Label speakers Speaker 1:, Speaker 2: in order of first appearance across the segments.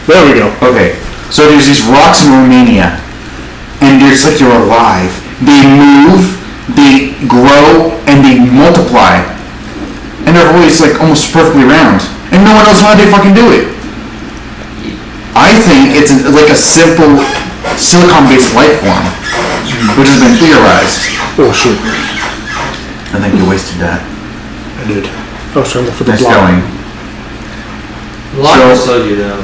Speaker 1: There we go.
Speaker 2: Okay, so there's these rocks in Romania, and it's like they're alive. They move, they grow, and they multiply. And they're always like almost perfectly round. And no one knows how they fucking do it. I think it's like a simple silicon-based life form, which has been theorized.
Speaker 1: Oh shit.
Speaker 2: I think you wasted that.
Speaker 1: I did. I was trying to look for the
Speaker 2: Nice
Speaker 1: block.
Speaker 2: going.
Speaker 3: Lock will
Speaker 2: So-
Speaker 3: slow you down.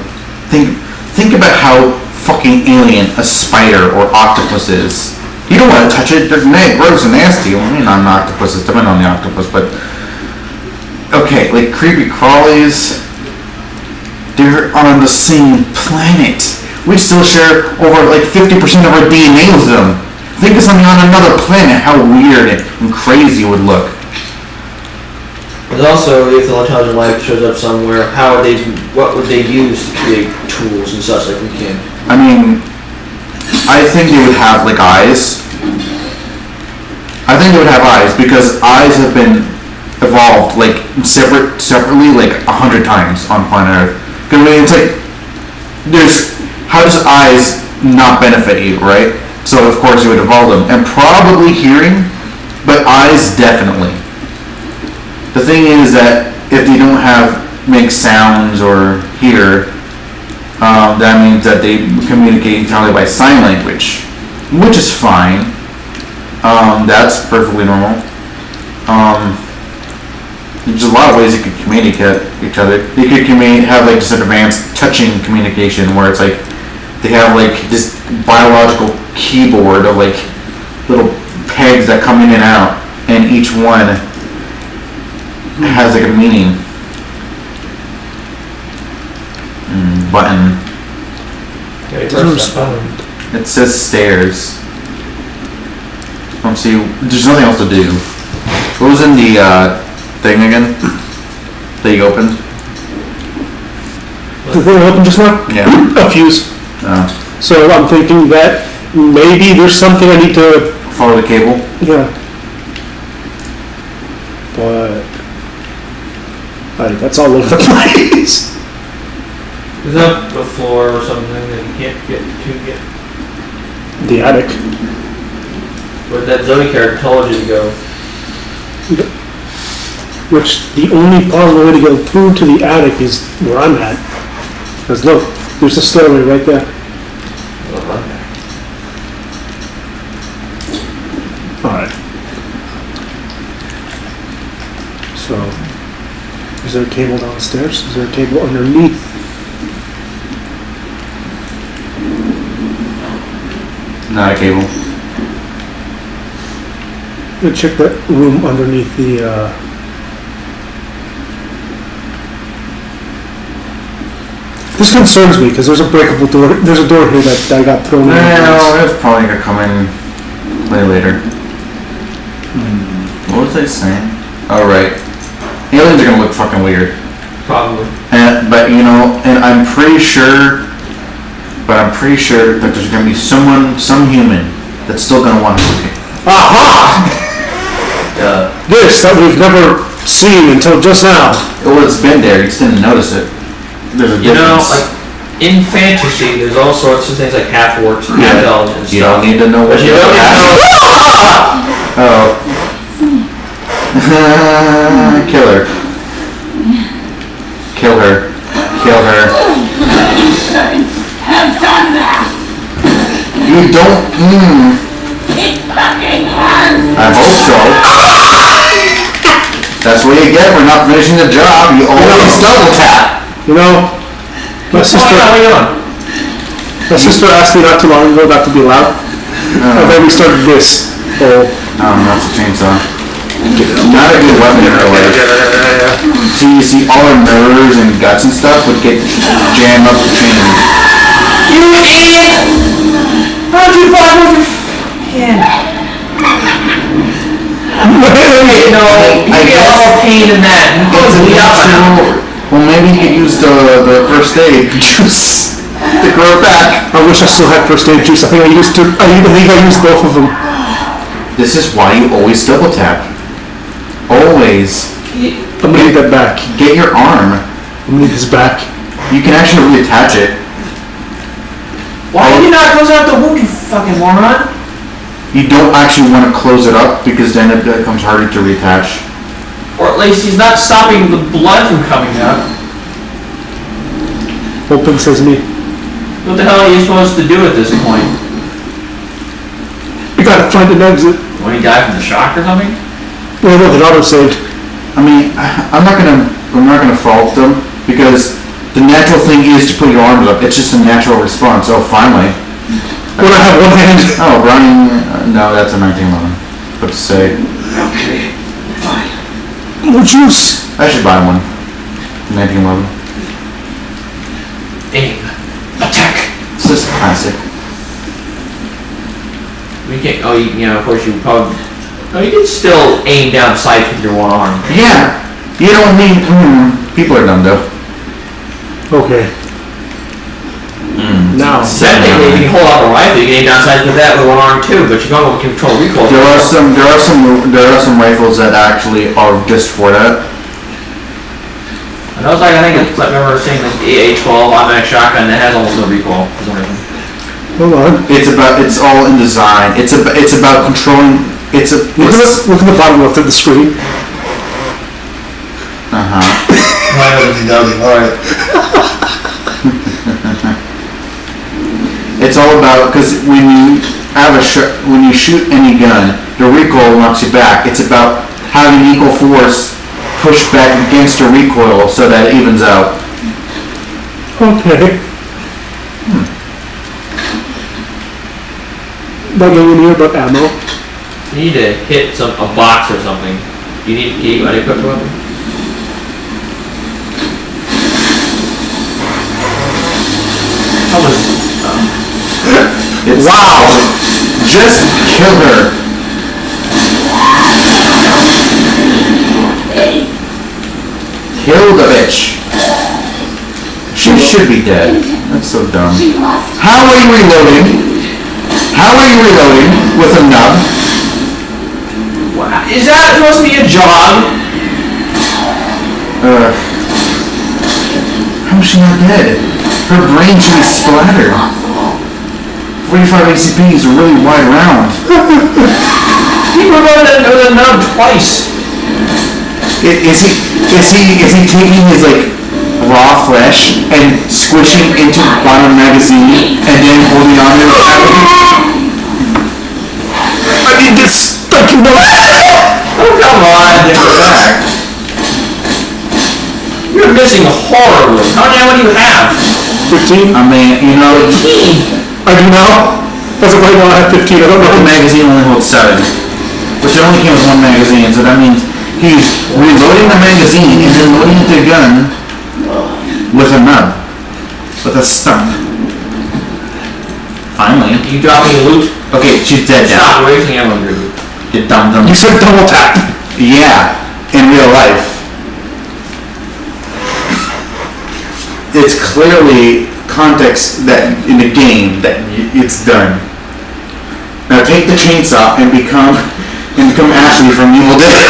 Speaker 2: Think about how fucking alien a spider or octopus is. You don't want to touch it. They're gross and nasty. Well, I mean, not an octopus. It's depending on the octopus, but okay, like creepy crawlies. They're on the same planet. We still share over like 50% of our DNA with them. Think of something on another planet. How weird and crazy it would look.
Speaker 3: But also, if the intelligent life shows up somewhere, what would they use to create tools and such like we can?
Speaker 2: I mean, I think they would have like eyes. I think they would have eyes because eyes have been evolved like separately like 100 times on planet Earth. Because I mean, it's like how does eyes not benefit you, right? So of course you would evolve them, and probably hearing, but eyes definitely. The thing is that if they don't make sounds or hear, that means that they communicate entirely by sign language, which is fine. That's perfectly normal. There's a lot of ways you could communicate with each other. They could have like just an advanced touching communication where it's like they have like this biological keyboard of like little pegs that come in and out, and each one has like a meaning. Button.
Speaker 3: Yeah,
Speaker 1: It doesn't respond.
Speaker 2: It says stairs. See, there's nothing else to do. What was in the thing again that you opened?
Speaker 1: The thing I opened just now?
Speaker 2: Yeah.
Speaker 1: A fuse.
Speaker 2: Oh.
Speaker 1: So I'm thinking that maybe there's something I need to,
Speaker 2: Follow the cable.
Speaker 1: yeah. But that's all over the place.
Speaker 3: Is that a floor or something that you can't get to yet?
Speaker 1: The attic.
Speaker 3: Where that Zoe character told you to go.
Speaker 1: Which the only possible way to go through to the attic is where I'm at. Because look, there's a stairway right there.
Speaker 3: Well, run back.
Speaker 1: Alright. So, is there a table downstairs? Is there a table underneath?
Speaker 2: Not a cable.
Speaker 1: I'm gonna check that room underneath the, This concerns me, because there's a breakable door, there's a door here that I got thrown in.
Speaker 2: No, it's probably gonna come in way later. What was I saying? Oh right. Aliens are gonna look fucking weird.
Speaker 3: Probably.
Speaker 2: But you know, and I'm pretty sure that there's gonna be some human that's still gonna want to look at.
Speaker 1: Aha! This that we've never seen until just now.
Speaker 2: Well, it's been there, you just didn't notice it. There's a
Speaker 3: You know,
Speaker 2: difference.
Speaker 3: like, in fantasy, there's all sorts of things like half-orcs,
Speaker 2: Yeah.
Speaker 3: half-elves and
Speaker 2: You
Speaker 3: stuff.
Speaker 2: don't need to know what
Speaker 3: But you don't need to know...
Speaker 2: Oh. Kill her. Kill her. Kill her. You don't. I hope so. That's what you get for not finishing the job. You always double tap.
Speaker 1: You know, my sister asked me not too long ago not to be loud. And then we started this. Oh,
Speaker 2: That's a chainsaw. Not a good weapon in real life. So you see all her nerves and guts and stuff would get jammed up the chain.
Speaker 3: You idiot! How'd you find with your hand? You know, you get all pain in that. You go
Speaker 2: It's
Speaker 3: to
Speaker 2: a
Speaker 3: the
Speaker 2: natural. Well, maybe you could use the first aid juice to grow it back.
Speaker 1: I wish I still had first aid juice. I think I used both of them.
Speaker 2: This is why you always double tap. Always.
Speaker 1: I'm gonna need that back.
Speaker 2: Get your arm.
Speaker 1: I'm gonna need this back.
Speaker 2: You can actually reattach it.
Speaker 3: Why did you not close out the wound, you fucking moron?
Speaker 2: You don't actually want to close it up because then it becomes harder to reattach.
Speaker 3: Or at least he's not stopping the blood from coming out.
Speaker 1: Open sesame.
Speaker 3: What the hell are you supposed to do at this point?
Speaker 1: You gotta find an exit.
Speaker 3: When he died from the shock or something?
Speaker 1: Well, no, the auto saved.
Speaker 2: I mean, I'm not gonna fault them because the natural thing is to put your arms up. It's just a natural response. Oh, finally.
Speaker 1: When I have one hand.
Speaker 2: Oh, Browning. No, that's a 1911. What to say?
Speaker 4: Okay, fine.
Speaker 1: More juice.
Speaker 2: I should buy one. 1911.
Speaker 3: Aim. Attack.
Speaker 2: It's just classic.
Speaker 3: We can't, oh, you know, of course you probably, no, you can still aim down sights with your one arm.
Speaker 2: Yeah. You don't need. People are dumb though.
Speaker 1: Okay. Now.
Speaker 3: Technically, if you can hold out a rifle, you can aim down sights with that with one arm too, but you're going to control recoil.
Speaker 2: There are some rifles that actually are just for that.
Speaker 3: And I was like, I think I remember seeing like the AA-12 automatic shotgun that has almost no recoil for some reason.
Speaker 1: Hold on.
Speaker 2: It's all in design. It's about controlling.
Speaker 1: Look at the bottom left of the screen.
Speaker 3: Alright.
Speaker 2: It's all about because when you have when you shoot any gun, the recoil knocks you back. It's about having equal force push back against the recoil so that it evens out.
Speaker 1: Okay. Not getting here about ammo.
Speaker 3: You need to hit a box or something. You need to keep unequipped weapon. How was
Speaker 2: Wow! Just kill her. Kill the bitch. She should be dead. That's so dumb. How are you reloading? How are you reloading with a nub?
Speaker 3: Is that supposed to be a jog?
Speaker 2: How is she not dead? Her brain should be splattered. 45 ACP is a really wide round.
Speaker 3: He reloaded with a nub twice.
Speaker 2: Is he taking his like raw flesh and squishing into the bottom magazine and then holding on to it?
Speaker 1: I need this stuck in the
Speaker 3: Oh, come on, different back. You're missing horribly. How many do you have?
Speaker 1: 15.
Speaker 2: I mean, you know,
Speaker 1: I do now. As of right now, I have 15. I don't
Speaker 2: the
Speaker 1: know.
Speaker 2: magazine only holds 7, which it only came with one magazine, so that means he's reloading the magazine and then loading the gun with a nub, with a stump. Finally.
Speaker 3: You dropping loot?
Speaker 2: Okay, she's dead now.
Speaker 3: Stop wasting ammo, dude.
Speaker 2: You dumb.
Speaker 1: You said double tap.
Speaker 2: Yeah, in real life. It's clearly context that in the game that it's done. Now take the chainsaw and become Ashley from Evil Dead.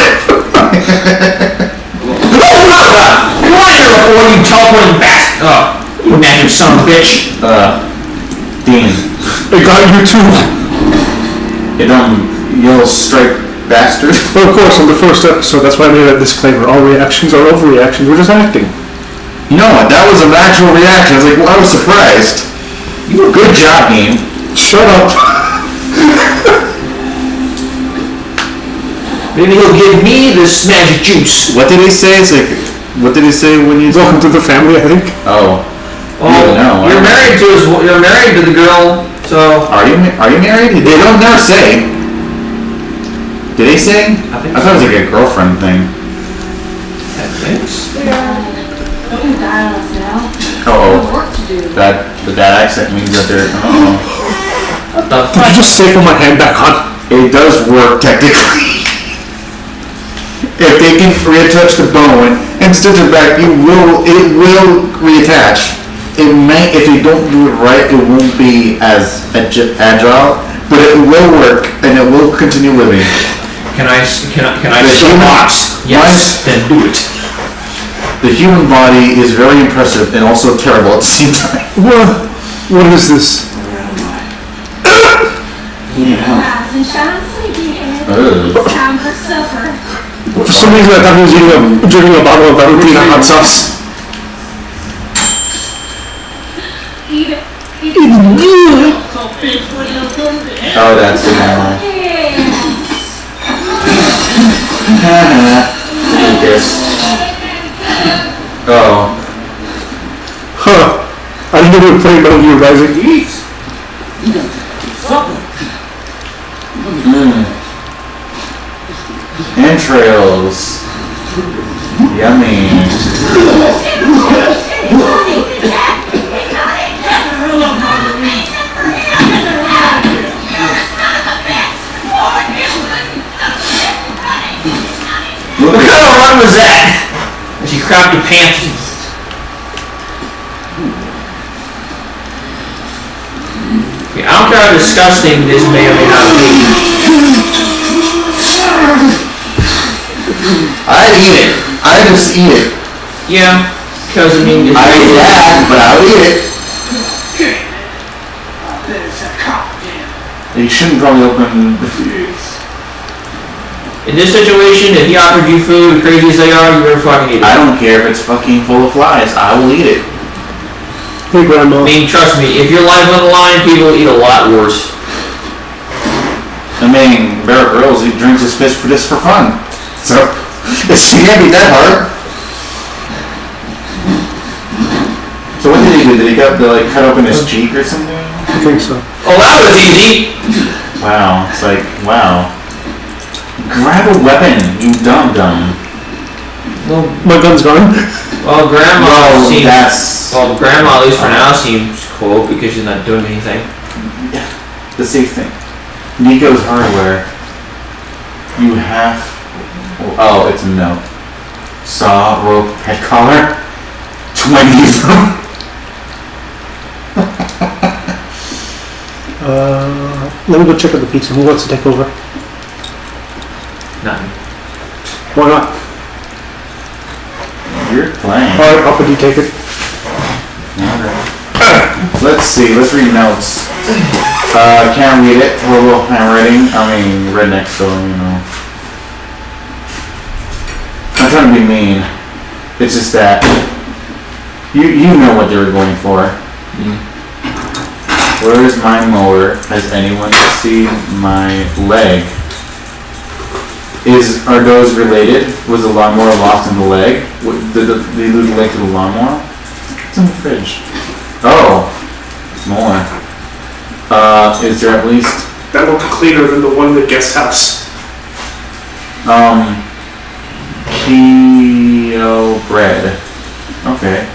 Speaker 3: Come on here before you teleporting bastard! Oh, you magic son of a bitch.
Speaker 2: Dean.
Speaker 1: I got you too.
Speaker 2: You'll strike bastard.
Speaker 1: Well, of course, on the first episode, that's why I made that disclaimer. All reactions are overreactions. We're just acting.
Speaker 2: You know what? That was an actual reaction. I was like, well, I was surprised. Good job, Dean.
Speaker 1: Shut up.
Speaker 3: Maybe he'll give me this magic juice.
Speaker 2: What did he say? It's like, what did he say when you?
Speaker 1: Welcome to the family, I think.
Speaker 2: Oh.
Speaker 3: Oh,
Speaker 2: No,
Speaker 3: you're married to the girl, so.
Speaker 2: Are you married? They don't never say. Did they say? I thought it was like a girlfriend thing.
Speaker 3: Thanks.
Speaker 4: Don't you die on us now. We
Speaker 2: Oh,
Speaker 4: have work to do.
Speaker 2: that accent means that they're.
Speaker 3: What the
Speaker 1: Did you
Speaker 3: fuck?
Speaker 1: just staple my hand back on?
Speaker 2: It does work technically. If they can reattach the bone and stitch it back, it will reattach. It may, if you don't do it right, it won't be as agile, but it will work and it will continue living.
Speaker 3: Can I
Speaker 2: The
Speaker 3: show
Speaker 2: human-
Speaker 3: box? Yes, then do it.
Speaker 2: The human body is very impressive and also terrible at the same time.
Speaker 1: What is this?
Speaker 4: Glass and shine sleepyhead.
Speaker 2: Ugh.
Speaker 4: It's time for supper.
Speaker 1: For some reason, I thought he was drinking a bottle of Valentina hot sauce.
Speaker 4: Eat it. Eat
Speaker 1: It's good.
Speaker 2: Oh, that's the one. Lucas. Oh.
Speaker 1: Huh. I didn't know we were playing Metal Gear Rising.
Speaker 2: Entrails. Yummy. Look
Speaker 3: What
Speaker 2: at
Speaker 3: kind of run was that? As you crapped your pants. Okay, I don't care how disgusting this may or may not be.
Speaker 2: I'd eat it. I just eat it.
Speaker 3: Yeah, because I mean,
Speaker 2: I eat that, but I'll eat it. You shouldn't probably open.
Speaker 3: in this situation, if he offered you food, crazy as they are, you better fucking eat it.
Speaker 2: I don't care if it's fucking full of flies. I will eat it.
Speaker 1: Hey, Grandma.
Speaker 3: I mean, trust me, if your life's on the line, people eat a lot worse.
Speaker 2: I mean, Bear Grylls, he drinks his piss for fun. So, it can't be that hard. So what did he do? Did he cut open his cheek or something?
Speaker 1: I think so.
Speaker 3: Oh, that was easy!
Speaker 2: Wow, it's like, wow. Grab a weapon, you dumb.
Speaker 3: Well,
Speaker 1: My gun's gone.
Speaker 3: well, Grandma
Speaker 2: Well,
Speaker 3: seems...
Speaker 2: that's
Speaker 3: Well, Grandma, at least for now, seems cool because she's not doing anything.
Speaker 2: the safe thing. Nico's Hardware. You have... Oh, it's a note. Saw, rope, pet collar. 20 of them.
Speaker 1: Let me go check out the pizza. Who wants to take over?
Speaker 3: Nothing.
Speaker 1: Why not?
Speaker 2: You're playing.
Speaker 1: Alright, Papa, do you take it?
Speaker 2: Let's see, let's read notes. Can't read it. Horrible handwriting. I mean, redneck, so, you know. I'm trying to be mean. It's just that you know what they were going for. Where is my mower? Has anyone seen my leg? Are those related? Was the lawnmower lost in the leg? Did you lose the leg to the lawnmower? It's in the fridge. Oh, more. Is there at least
Speaker 1: That looked cleaner than the one in the guest house.
Speaker 2: keto bread? Okay.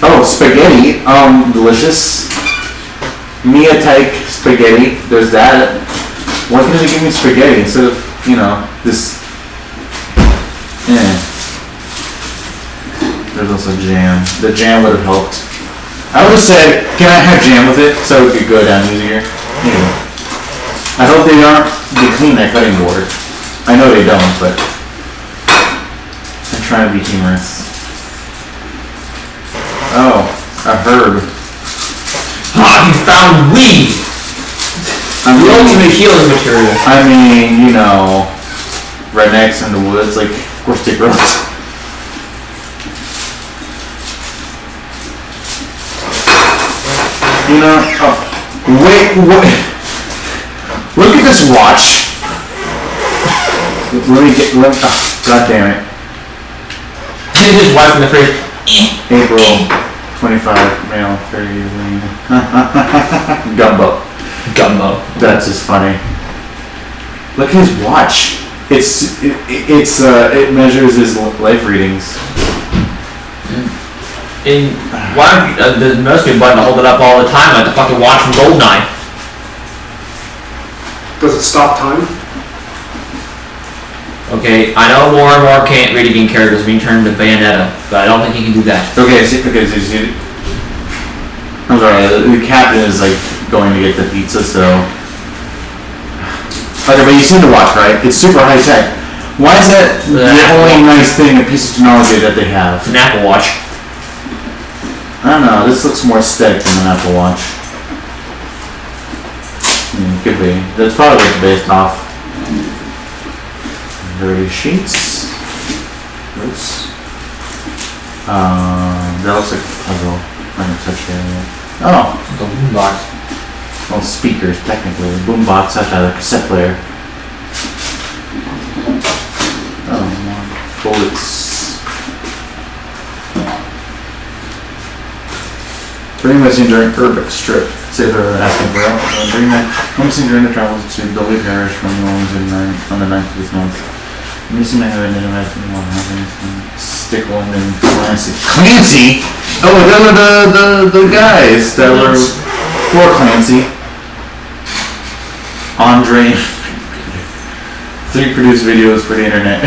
Speaker 2: Oh, spaghetti. Delicious. Mia Tyke spaghetti. There's that. Why couldn't they give me spaghetti instead of, you know, this? There's also jam. The jam would have helped. I would have said, can I have jam with it so it could go down easier? Yeah. I hope they clean that cutting board. I know they don't, but I'm trying to be humorous. Oh, a herb.
Speaker 3: Ah, you found weed! The ultimate healing material.
Speaker 2: I mean, you know, rednecks in the woods, like, of course they grow. You know, wait, look at this watch. God damn it.
Speaker 3: His wife in the fridge.
Speaker 2: April 25, male, 30 lean. Gumbo. That's just funny. Look at his watch. It measures his life readings.
Speaker 3: And why there must be a button to hold it up all the time like the fucking watch from Goldeneye.
Speaker 1: Does it stop time?
Speaker 3: Okay, I know more and more can't video game characters being turned into Bayonetta, but I don't think you can do that.
Speaker 2: Okay, so you see, I'm sorry, the captain is like going to get the pizza, so. Okay, but you see the watch, right? It's super high tech. Why is that the only nice thing, a piece of technology that they have?
Speaker 3: It's an Apple Watch.
Speaker 2: I don't know, this looks more aesthetic than an Apple Watch. Could be. That's probably what it's based off. Dirty sheets. Oops. That looks like a puzzle. I haven't touched it yet. Oh,
Speaker 3: The boombox.
Speaker 2: well, speakers technically. Boombox such as a cassette player. Oh, more bullets. Bring missing during Urbex strip. Say they're asking for help. Bring that missing during the travels to Dolby Parish from New Orleans on the 9th of this month. Missing my head and imagine what happens. Stickland and Clancy. Clancy? Oh, the guys that were for Clancy. Andre. 3 produced videos for the internet.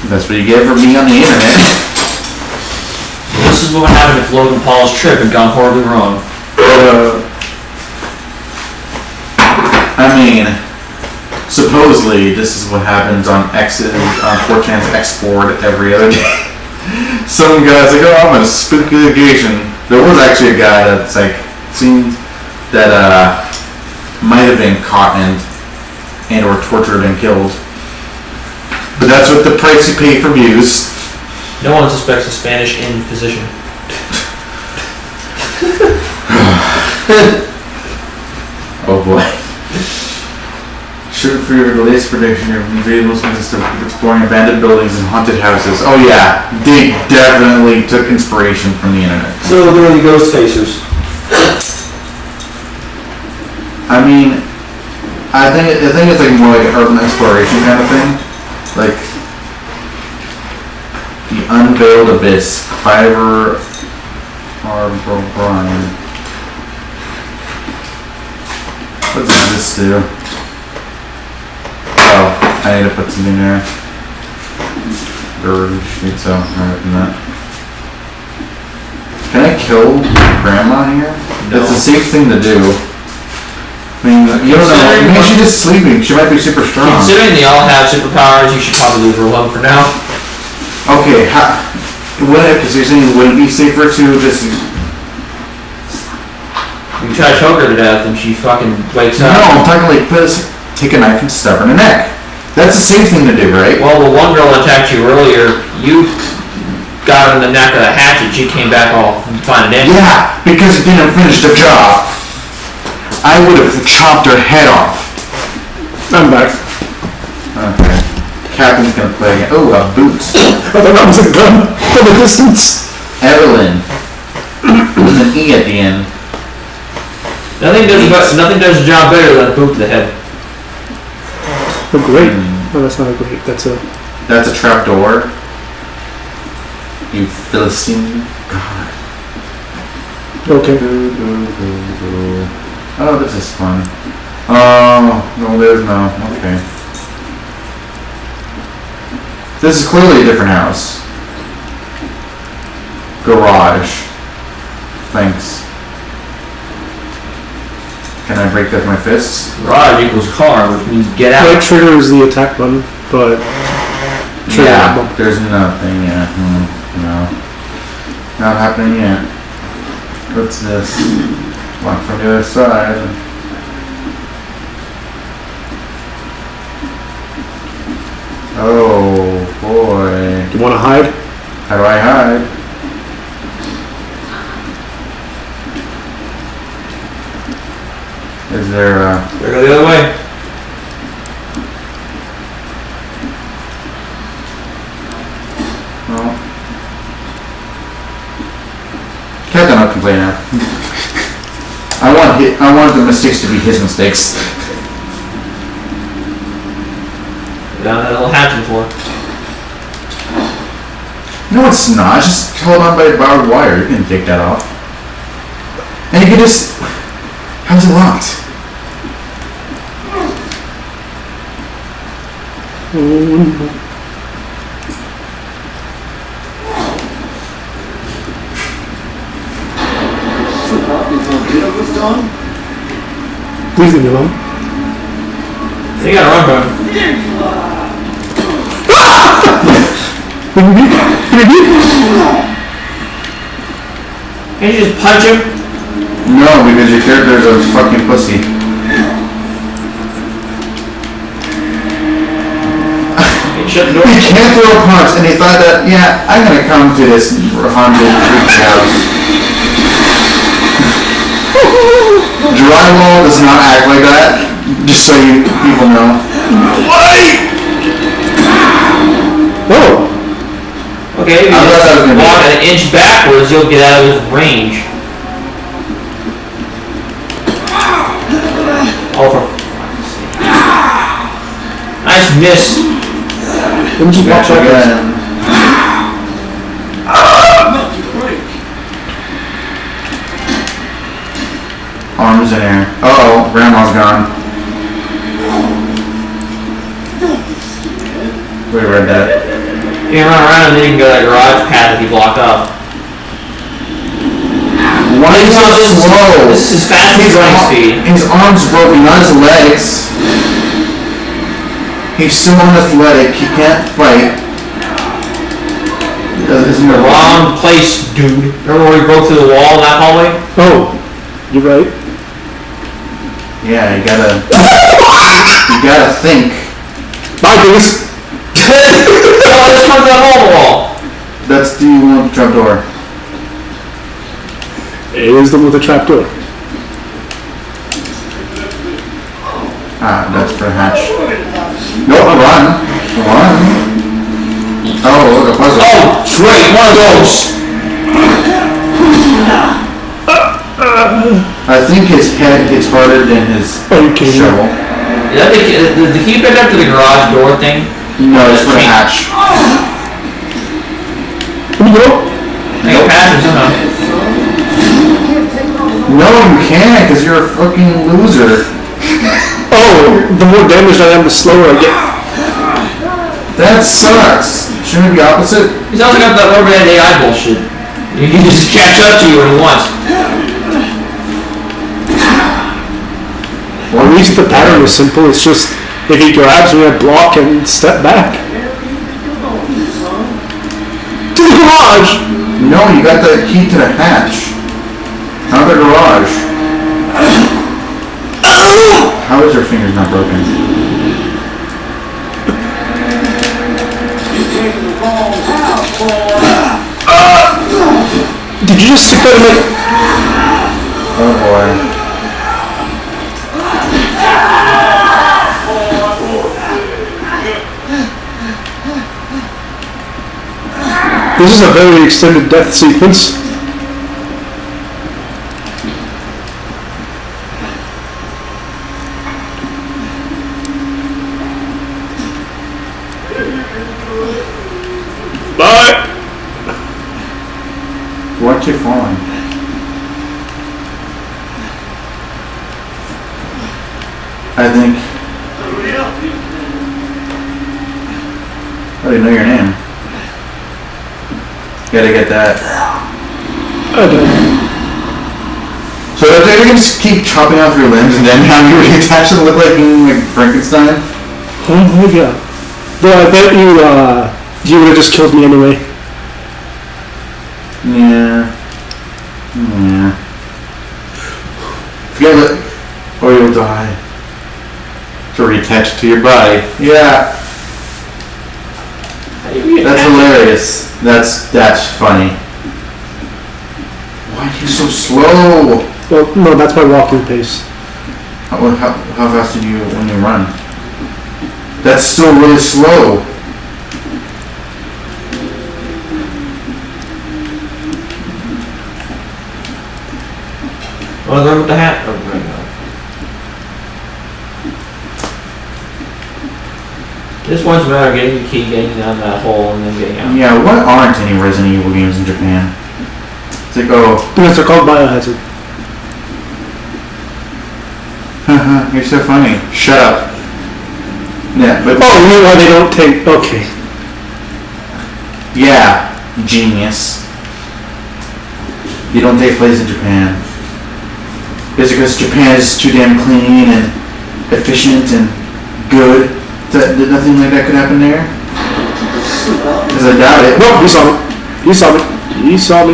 Speaker 2: That's what you get for being on the internet.
Speaker 3: This is what would happen if Logan Paul's trip had gone horribly wrong.
Speaker 2: I mean, supposedly this is what happens on 4chan's X-Board every other day. Some guy's like, oh, I'm gonna spook litigation. There was actually a guy that's like, seemed that might have been caught and or tortured and killed. But that's what the price you pay for views.
Speaker 3: No one suspects a Spanish Inquisition.
Speaker 2: Oh boy. Shoot for your latest prediction, your videos consist of exploring abandoned buildings and haunted houses. Oh yeah, they definitely took inspiration from the internet.
Speaker 3: So they're the ghost facers.
Speaker 2: I mean, I think it's like more like an urban exploration kind of thing. Like the Unveiled Abyss, Cliver O'Brien. What does this do? Oh, I need to put something there. Dirty sheets out. Alright, and that. Can I kill Grandma here?
Speaker 3: No.
Speaker 2: It's a safe thing to do. I mean, you don't know. Maybe she's just sleeping. She might be super strong.
Speaker 3: Considering they all have superpowers, you should probably leave her alone for now.
Speaker 2: Okay, because you're saying would it be safer to just...
Speaker 3: You try to choke her to death and she fucking wakes
Speaker 2: No,
Speaker 3: up.
Speaker 2: I'm talking like take a knife and stab her in the neck. That's a safe thing to do, right?
Speaker 3: Well, the one girl that attacked you earlier, you got her in the neck with a hatchet, she came back all fine and dandy.
Speaker 2: Yeah, because it didn't finish the job. I would have chopped her head off.
Speaker 1: I'm back.
Speaker 2: Okay. Captain's gonna play again. Oh, boots.
Speaker 1: I thought that was a gun from a distance.
Speaker 2: Evelyn. With an E at the end.
Speaker 3: Nothing does the job better than a boot to the head.
Speaker 1: Oh, great. Oh, that's not a great. That's a...
Speaker 2: That's a trap door. You Philistine. God.
Speaker 1: Okay.
Speaker 2: Oh, this is fun. Oh, no, there's no. Okay. This is clearly a different house. Garage. Thanks. Can I break that with my fists?
Speaker 3: Garage equals car, which means get
Speaker 1: Right
Speaker 3: out.
Speaker 1: trigger is the attack button, but... Trigger
Speaker 2: Yeah,
Speaker 1: button.
Speaker 2: there's nothing yet. No. Not happening yet. What's this? One from the other side. Oh boy.
Speaker 1: You want to hide?
Speaker 2: How do I hide? Is there
Speaker 3: Better go the other way.
Speaker 2: well, Captain, I'll complain now. I want the mistakes to be his mistakes.
Speaker 3: Down that little hatchet floor.
Speaker 2: No, it's not. It's just held on by barbed wire. You can take that off. And you can just... How's it locked?
Speaker 1: Please leave me alone.
Speaker 3: You gotta run, bro. Can't you just punch him?
Speaker 2: No, because your character's a fucking pussy.
Speaker 3: Shut the
Speaker 2: He
Speaker 3: door.
Speaker 2: can't throw a punch, and he thought that, yeah, I'm gonna come to this haunted creepy house. Drywall does not act like that, just so you people know.
Speaker 1: Oh,
Speaker 3: Okay, if you
Speaker 2: I thought that was
Speaker 3: just
Speaker 2: gonna be-
Speaker 3: walk an inch backwards, you'll get out of his range. Oh, for fuck's sake. Nice miss.
Speaker 1: let me just watch
Speaker 2: Gotcha
Speaker 1: out
Speaker 2: again. Arms in air. Uh-oh, grandma's gone. We read that.
Speaker 3: You can run around and then you can go to that garage path if you block up.
Speaker 2: Why is he so slow?
Speaker 3: This is his fastest running speed.
Speaker 2: His arms broken, not his legs. He's so unathletic, he can't fight. Isn't
Speaker 3: The
Speaker 2: it
Speaker 3: wrong place, dude. Remember where we broke through the wall in that hallway?
Speaker 1: Oh, you're right.
Speaker 2: Yeah, you gotta think.
Speaker 1: Bye, Dingus.
Speaker 3: Oh, let's come to that hole wall.
Speaker 2: That's the one trap door.
Speaker 1: It is the one with the trap door.
Speaker 2: Ah, that's for hatch. Nope, run. Oh, look, a puzzle.
Speaker 3: Oh, great, one of those.
Speaker 2: I think his head hits harder than his
Speaker 1: Are you kidding me?
Speaker 2: shovel.
Speaker 3: Is that the key back up to the garage door thing?
Speaker 2: No, it's for the hatch.
Speaker 1: Let me go.
Speaker 3: I can pass it somehow.
Speaker 2: No, you can't, because you're a fucking loser.
Speaker 1: Oh, the more damage I am, the slower I get.
Speaker 2: That sucks. Shouldn't it be opposite?
Speaker 3: He's also got that rubber band AI bullshit. He can just catch up to you when he wants.
Speaker 1: At least the pattern is simple. It's just if he grabs me, I block and step back. To the garage!
Speaker 2: No, you got the key to the hatch. Not the garage. How is your fingers not broken?
Speaker 1: Did you just stick that in my...
Speaker 2: Oh boy.
Speaker 1: This is a very extended death sequence. Bye!
Speaker 2: Watch you falling. I think. I didn't know your name. Gotta get that.
Speaker 1: Okay.
Speaker 2: So if they can just keep chopping off your limbs and then have you reattach them, look like Frankenstein?
Speaker 1: Oh my god. Though I bet you would have just killed me anyway.
Speaker 2: Yeah. Yeah. Feel it, or you'll die. To reattach to your body. Yeah. That's hilarious. That's funny. Why are you so slow?
Speaker 1: Well, no, that's my walking pace.
Speaker 2: How fast do you when you run? That's still really slow.
Speaker 3: Want to run with the hat? Oh, right now. This one's a matter of getting the key, getting down that hole, and then getting out.
Speaker 2: Yeah, what aren't any Resident Evil games in Japan? It's like, oh,
Speaker 1: Because they're called Biohazard.
Speaker 2: haha, you're so funny. Shut up. Yeah, but
Speaker 1: Oh, you know why they don't take... Okay.
Speaker 2: yeah, genius. They don't take place in Japan. Is it because Japan is too damn clean and efficient and good? That nothing like that could happen there? Because I doubt it.
Speaker 1: No, he saw me. He saw me. He saw me.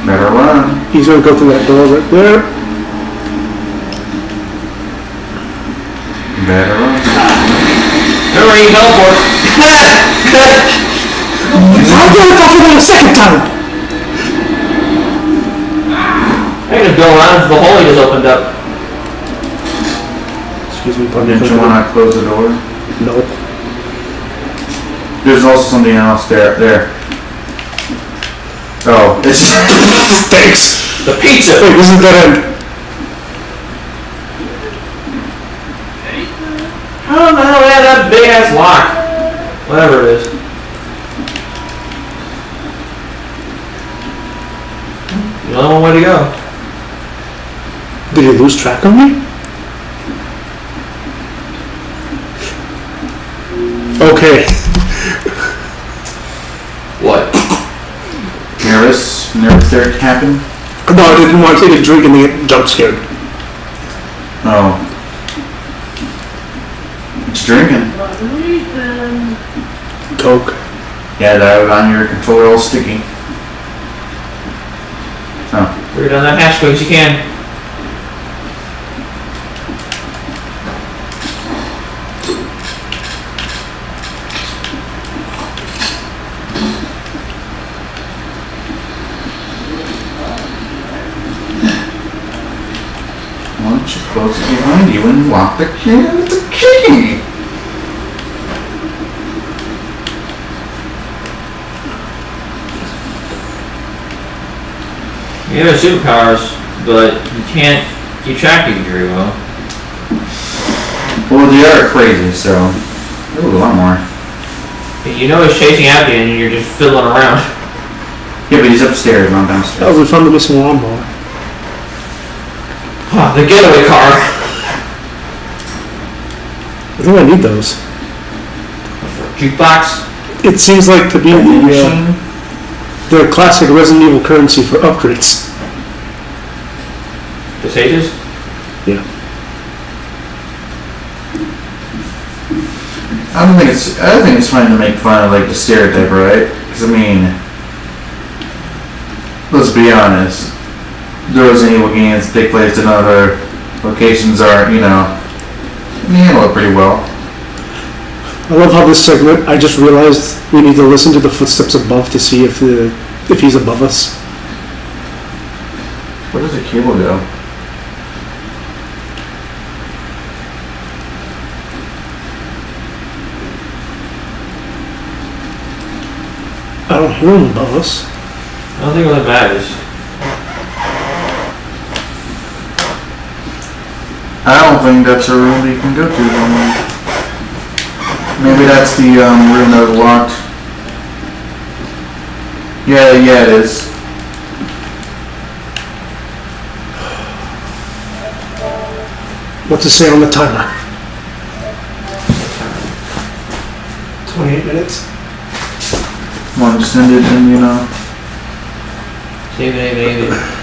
Speaker 2: Better run.
Speaker 1: He's gonna go through that door right there.
Speaker 2: Better run.
Speaker 3: Remember you teleport.
Speaker 1: How did I fall for that a second time?
Speaker 3: I can just go around to the hole he just opened up.
Speaker 1: Excuse me, pardon me.
Speaker 2: Didn't you want to close the door?
Speaker 1: Nope.
Speaker 2: There's also something else there. Oh, it's
Speaker 1: Thanks.
Speaker 3: The pizza!
Speaker 1: Wait, this is dead end.
Speaker 3: How the hell they had that big ass lock? Whatever it is. There's only one way to go.
Speaker 1: Did you lose track of me? Okay.
Speaker 3: What?
Speaker 2: nervous there it happened.
Speaker 1: No, I didn't want to take a drink and then get jump scared.
Speaker 2: Oh. It's drinking.
Speaker 1: Coke.
Speaker 2: Yeah, that was on your controller all sticky. Oh.
Speaker 3: We're down that hatch quick as you can.
Speaker 2: Why don't you close it behind you and lock the key with the key?
Speaker 3: You have superpowers, but you can't keep track of you very well.
Speaker 2: Well, they are crazy, so ooh, a lot more.
Speaker 3: You know he's chasing after you and you're just fiddling around.
Speaker 2: Yeah, but he's upstairs, not
Speaker 1: Oh,
Speaker 2: downstairs.
Speaker 1: we found the missing lawnmower.
Speaker 3: Huh, the getaway car.
Speaker 1: I think I need those.
Speaker 3: Jukebox.
Speaker 1: It seems like to be the classic Resident Evil currency for upgrades.
Speaker 3: The sages?
Speaker 1: Yeah.
Speaker 2: I think it's fine to make fun of like the stereotype, right? Because I mean, let's be honest. The Resident Evil games take place in other locations are, you know, they handle it pretty well.
Speaker 1: I love how this segment, I just realized we need to listen to the footsteps above to see if he's above us.
Speaker 2: Where does the cable go?
Speaker 1: I don't hear him above us.
Speaker 3: I don't think it really matters.
Speaker 2: I don't think that's a room that you can go to. Maybe that's the room that was locked. Yeah, it is.
Speaker 1: What's it say on the timer? 28 minutes.
Speaker 2: Come on, just send it and, you know.
Speaker 3: Save it.